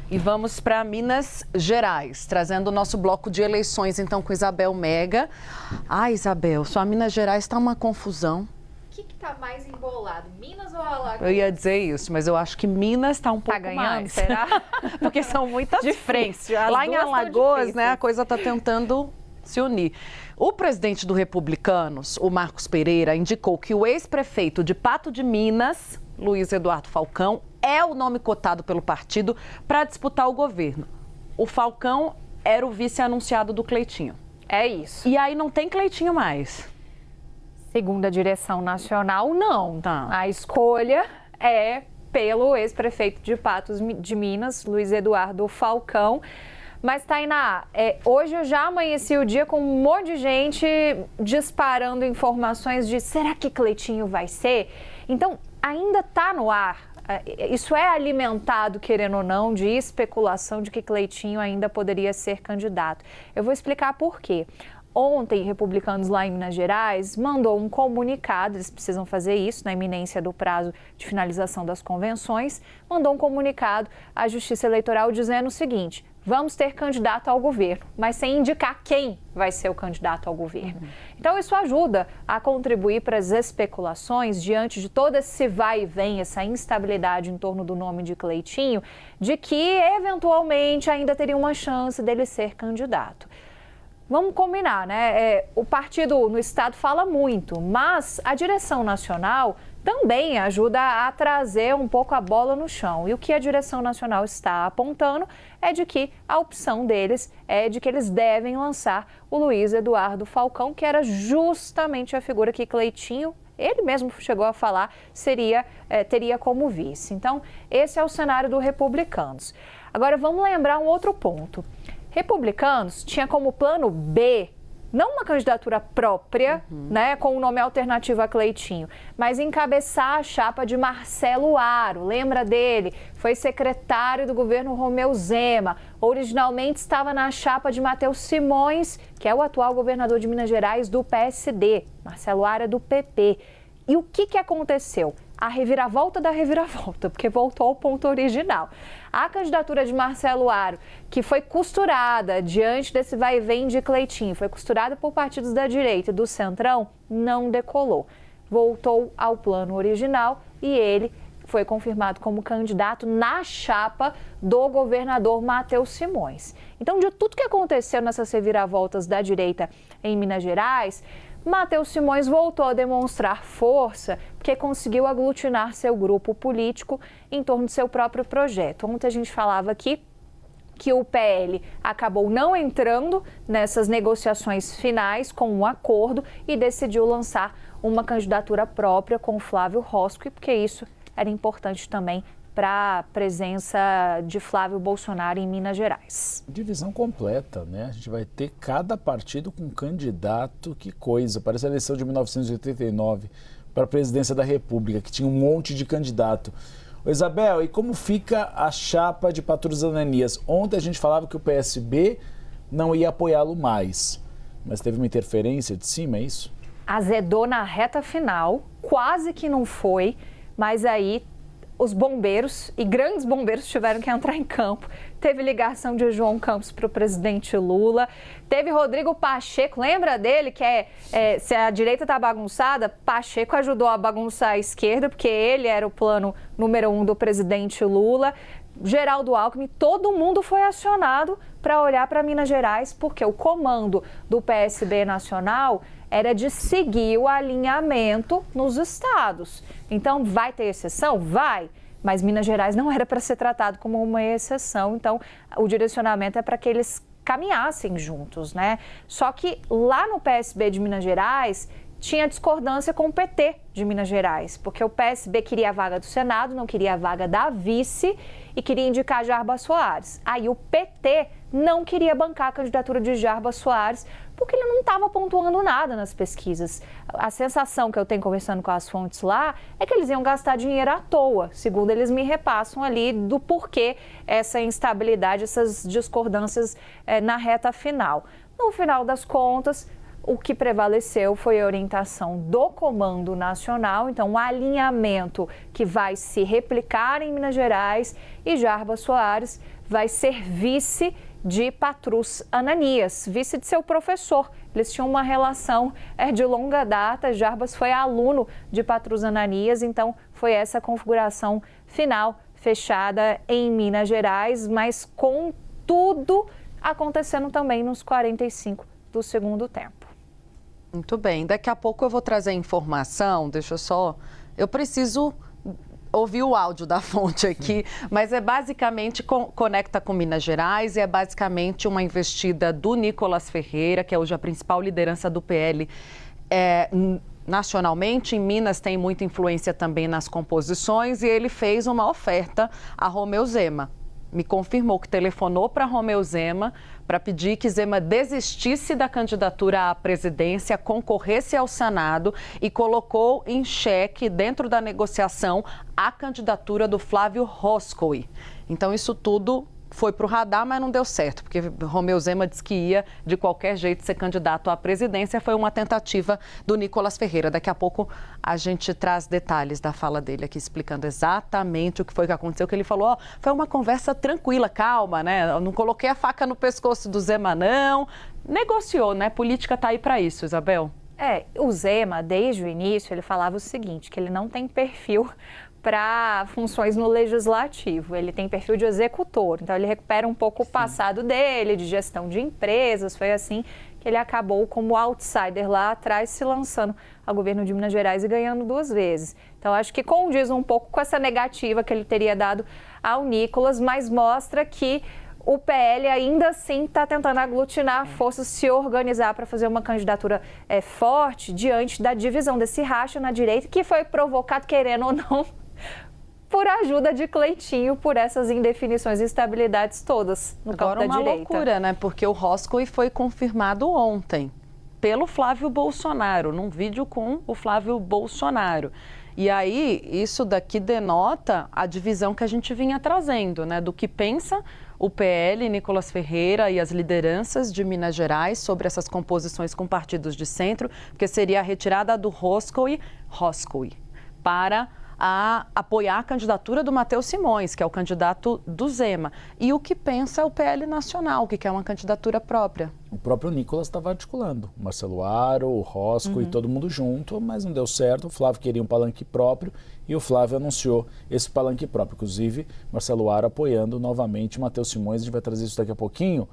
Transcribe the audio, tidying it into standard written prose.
E vamos para Minas Gerais, trazendo o nosso bloco de eleições, então, com Isabel Mega. Isabel, sua Minas Gerais está uma confusão. O que está mais embolado, Minas ou Alagoas? Eu ia dizer isso, mas eu acho que Minas está um pouco ganhando, mais. Será? Porque são muitas frentes. Lá em Alagoas, né, a coisa está tentando se unir. O presidente do Republicanos, o Marcos Pereira, indicou que o ex-prefeito de Pato de Minas, Luiz Eduardo Falcão, é o nome cotado pelo partido para disputar o governo. O Falcão era o vice anunciado do Cleitinho. É isso. E aí não tem Cleitinho mais. Segundo a direção nacional, não. Tá. A escolha é pelo ex-prefeito de Patos de Minas, Luiz Eduardo Falcão. Mas, Tainá, hoje eu já amanheci o dia com um monte de gente disparando informações de será que Cleitinho vai ser? Então, ainda está no ar. Isso é alimentado, querendo ou não, de especulação de que Cleitinho ainda poderia ser candidato. Eu vou explicar por quê. Ontem, Republicanos lá em Minas Gerais mandou um comunicado, eles precisam fazer isso na iminência do prazo de finalização das convenções, mandou um comunicado à Justiça Eleitoral dizendo o seguinte: vamos ter candidato ao governo, mas sem indicar quem vai ser o candidato ao governo. Então, isso ajuda a contribuir para as especulações diante de todo esse vai e vem, essa instabilidade em torno do nome de Cleitinho, de que, eventualmente, ainda teria uma chance dele ser candidato. Vamos combinar, né? O partido no estado fala muito, mas a direção nacional também ajuda a trazer um pouco a bola no chão. E o que a direção nacional está apontando é de que a opção deles é de que eles devem lançar o Luiz Eduardo Falcão, que era justamente a figura que Cleitinho, ele mesmo chegou a falar, teria como vice. Então, esse é o cenário do Republicanos. Agora, vamos lembrar um outro ponto. Republicanos tinha como plano B, não uma candidatura própria, né, com um nome alternativo a Cleitinho, mas encabeçar a chapa de Marcelo Aro. Lembra dele? Foi secretário do governo Romeu Zema. Originalmente estava na chapa de Matheus Simões, que é o atual governador de Minas Gerais do PSD. Marcelo Aro é do PP. E o que aconteceu? A reviravolta da reviravolta, porque voltou ao ponto original. A candidatura de Marcelo Aro, que foi costurada diante desse vai e vem de Cleitinho, foi costurada por partidos da direita e do Centrão, não decolou. Voltou ao plano original e ele foi confirmado como candidato na chapa do governador Matheus Simões. Então, de tudo que aconteceu nessas reviravoltas da direita em Minas Gerais, Matheus Simões voltou a demonstrar força porque conseguiu aglutinar seu grupo político em torno do seu próprio projeto. Ontem a gente falava aqui que o PL acabou não entrando nessas negociações finais com um acordo e decidiu lançar uma candidatura própria com Flávio Roscoe, porque isso era importante também para a presença de Flávio Bolsonaro em Minas Gerais. Divisão completa, né? A gente vai ter cada partido com um candidato, que coisa. Parece a eleição de 1989 para a presidência da República, que tinha um monte de candidato. Ô Isabel, e como fica a chapa de Patrus Ananias? Ontem a gente falava que o PSB não ia apoiá-lo mais, mas teve uma interferência de cima, é isso? Azedou na reta final, quase que não foi, mas aí os bombeiros e grandes bombeiros tiveram que entrar em campo. Teve ligação de João Campos para o presidente Lula. Teve Rodrigo Pacheco, lembra dele? Que se a direita está bagunçada, Pacheco ajudou a bagunçar a esquerda, porque ele era o plano número 1 do presidente Lula. Geraldo Alckmin, todo mundo foi acionado para olhar para Minas Gerais, porque o comando do PSB nacional era de seguir o alinhamento nos estados. Então, vai ter exceção? Vai. Mas Minas Gerais não era para ser tratado como uma exceção. Então, o direcionamento é para que eles caminhassem juntos, né? Só que lá no PSB de Minas Gerais tinha discordância com o PT de Minas Gerais, porque o PSB queria a vaga do Senado, não queria a vaga da vice e queria indicar Jarbas Soares. Aí o PT não queria bancar a candidatura de Jarbas Soares porque ele não estava pontuando nada nas pesquisas. A sensação que eu tenho conversando com as fontes lá é que eles iam gastar dinheiro à toa, segundo eles me repassam ali do porquê essa instabilidade, essas discordâncias na reta final. No final das contas, o que prevaleceu foi a orientação do Comando Nacional, então um alinhamento que vai se replicar em Minas Gerais, e Jarbas Soares vai ser vice de Patrus Ananias, vice de seu professor. Eles tinham uma relação de longa data. Jarbas foi aluno de Patrus Ananias, então foi essa configuração final fechada em Minas Gerais, mas com tudo acontecendo também nos 45 do segundo tempo. Muito bem, daqui a pouco eu vou trazer informação, eu preciso ouvir o áudio da fonte aqui, mas é basicamente conecta com Minas Gerais e é basicamente uma investida do Nicolas Ferreira, que é hoje a principal liderança do PL nacionalmente. Em Minas tem muita influência também nas composições e ele fez uma oferta a Romeu Zema. Me confirmou que telefonou para Romeu Zema para pedir que Zema desistisse da candidatura à presidência, concorresse ao Senado e colocou em xeque, dentro da negociação, a candidatura do Flávio Roscoe. Então, isso tudo foi para o radar, mas não deu certo, porque Romeu Zema disse que ia, de qualquer jeito, ser candidato à presidência. Foi uma tentativa do Nicolas Ferreira. Daqui a pouco a gente traz detalhes da fala dele aqui, explicando exatamente o que foi que aconteceu, que ele falou, foi uma conversa tranquila, calma, né? Eu não coloquei a faca no pescoço do Zema, não. Negociou, né? Política está aí para isso, Isabel. O Zema, desde o início, ele falava o seguinte, que ele não tem perfil para funções no legislativo, ele tem perfil de executor, então ele recupera um pouco o passado dele, de gestão de empresas. Foi assim que ele acabou como outsider lá atrás, se lançando ao governo de Minas Gerais e ganhando 2 vezes. Então acho que condiz um pouco com essa negativa que ele teria dado ao Nicolas, mas mostra que o PL ainda assim está tentando aglutinar forças, se organizar para fazer uma candidatura forte diante da divisão desse racha na direita, que foi provocado, querendo ou não, por ajuda de Cleitinho, por essas indefinições e instabilidades todas no campo da direita. Agora uma loucura, né? Porque o Roscoe foi confirmado ontem pelo Flávio Bolsonaro, num vídeo com o Flávio Bolsonaro. E aí, isso daqui denota a divisão que a gente vinha trazendo, né? Do que pensa o PL, Nicolas Ferreira e as lideranças de Minas Gerais sobre essas composições com partidos de centro, porque seria a retirada do Roscoe para apoiar a candidatura do Matheus Simões, que é o candidato do Zema. E o que pensa o PL Nacional, que quer uma candidatura própria. O próprio Nicolas estava articulando. O Marcelo Aro, o Roscoe, todo mundo junto, mas não deu certo. O Flávio queria um palanque próprio e o Flávio anunciou esse palanque próprio. Inclusive, Marcelo Aro apoiando novamente o Matheus Simões. A gente vai trazer isso daqui a pouquinho.